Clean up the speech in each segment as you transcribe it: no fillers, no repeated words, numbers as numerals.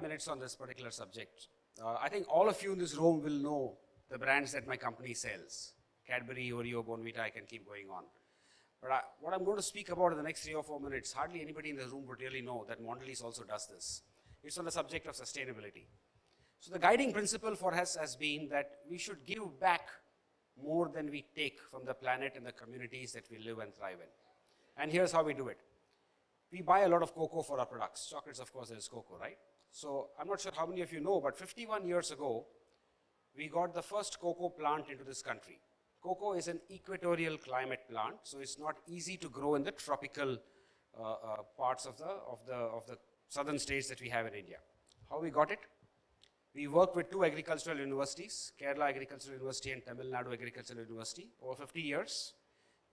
minutes on this particular subject. I think all of you in this room will know the brands that my company sells. Cadbury, Oreo, Bournvita, I can keep going on. But what I'm going to speak about in the next 3 or 4 minutes, hardly anybody in the room would really know that Mondelez also does this. It's on the subject of sustainability. So the guiding principle for us has been that we should give back more than we take from the planet and the communities that we live and thrive in. And here's how we do it. We buy a lot of cocoa for our products. Chocolates, of course, there's cocoa, right? So I'm not sure how many of you know, but 51 years ago, we got the first cocoa plant into this country. Cocoa is an equatorial climate plant, so it's not easy to grow in the tropical parts of the southern states that we have in India. How we got it? We worked with 2 agricultural universities, Kerala Agricultural University and Tamil Nadu Agricultural University, over 50 years.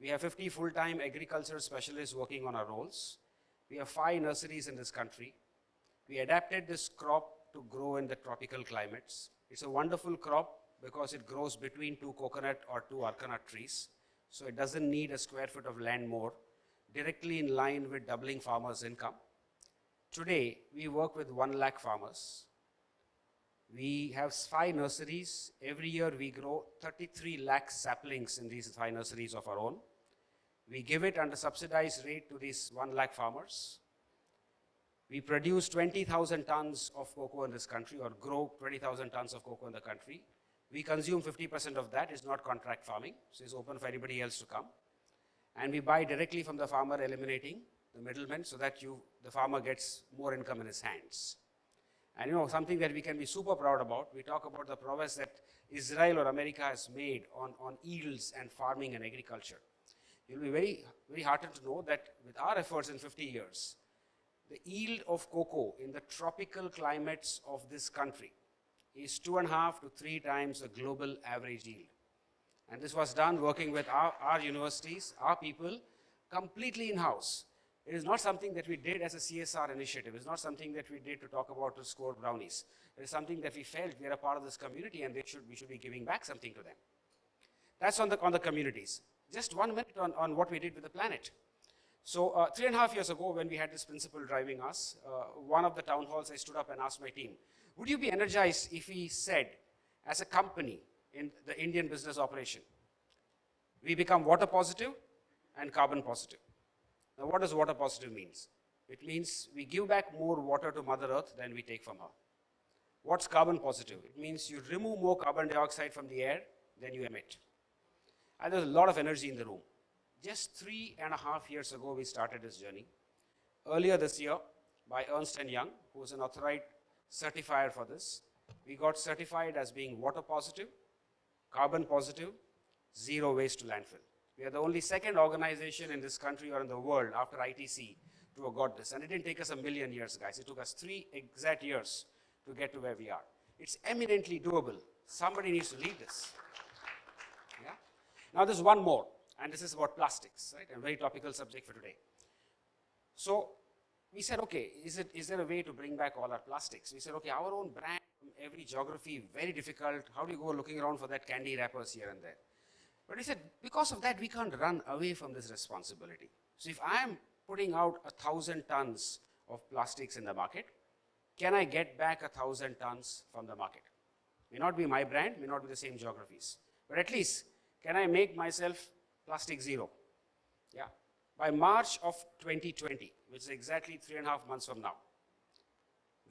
We have 50 full-time agriculture specialists working on our roles. We have 5 nurseries in this country. We adapted this crop to grow in the tropical climates. It's a wonderful crop because it grows between 2 coconut or 2 arkanut trees. So it doesn't need a square foot of land more, directly in line with doubling farmers' income. Today, we work with 1 lakh farmers. We have 5 nurseries. Every year we grow 33 lakh saplings in these 5 nurseries of our own. We give it under subsidized rate to these 1 lakh farmers. We produce 20,000 tons of cocoa in this country, or grow 20,000 tons of cocoa in the country. We consume 50% of that. It's not contract farming, so it's open for anybody else to come. And we buy directly from the farmer, eliminating the middlemen so that the farmer gets more income in his hands. And you know, something that we can be super proud about, we talk about the progress that Israel or America has made on yields and farming and agriculture. You'll be very, very heartened to know that with our efforts in 50 years, the yield of cocoa in the tropical climates of this country is 2.5 to 3 times the global average yield. And this was done working with our universities, our people, completely in-house. It is not something that we did as a CSR initiative. It's not something that we did to talk about to score brownies. It is something that we felt we are a part of this community and we should be giving back something to them. That's on the communities. Just 1 minute on what we did with the planet. So 3.5 years ago, when we had this principle driving us, one of the town halls, I stood up and asked my team, would you be energized if we said, as a company in the Indian business operation, we become water positive and carbon positive? Now, what does water positive means? It means we give back more water to Mother Earth than we take from her. What's carbon positive? It means you remove more carbon dioxide from the air than you emit. And there's a lot of energy in the room. Just 3.5 years ago, we started this journey. Earlier this year, by Ernst & Young, who is an authorized certifier for this, we got certified as being water positive, carbon positive, zero waste to landfill. We are the only second organization in this country or in the world after ITC to have got this. And it didn't take us a million years, guys. It took us 3 exact years to get to where we are. It's eminently doable. Somebody needs to lead this. Yeah? Now there's one more, and this is about plastics, right? A very topical subject for today. So we said, okay, is there a way to bring back all our plastics? We said, okay, our own brand, every geography, very difficult. How do you go looking around for that candy wrappers here and there? But we said, because of that, we can't run away from this responsibility. So if I am putting out 1,000 tons of plastics in the market, can I get back 1,000 tons from the market? May not be my brand, may not be the same geographies, but at least, can I make myself plastic zero? Yeah. By March of 2020, which is exactly 3.5 months from now,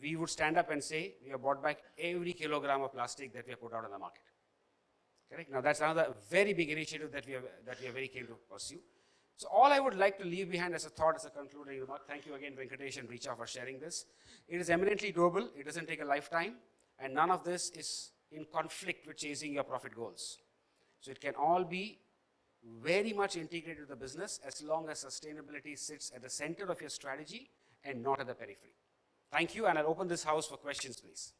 we would stand up and say, we have bought back every kilogram of plastic that we have put out on the market. Correct? Now that's another very big initiative that we are very keen to pursue. So all I would like to leave behind as a thought, as a concluding remark, thank you again, Venkatesh and Richa, for sharing this. It is eminently doable, it doesn't take a lifetime, and none of this is in conflict with chasing your profit goals. So it can all be very much integrated to the business as long as sustainability sits at the center of your strategy and not at the periphery. Thank you, and I'll open this house for questions, please.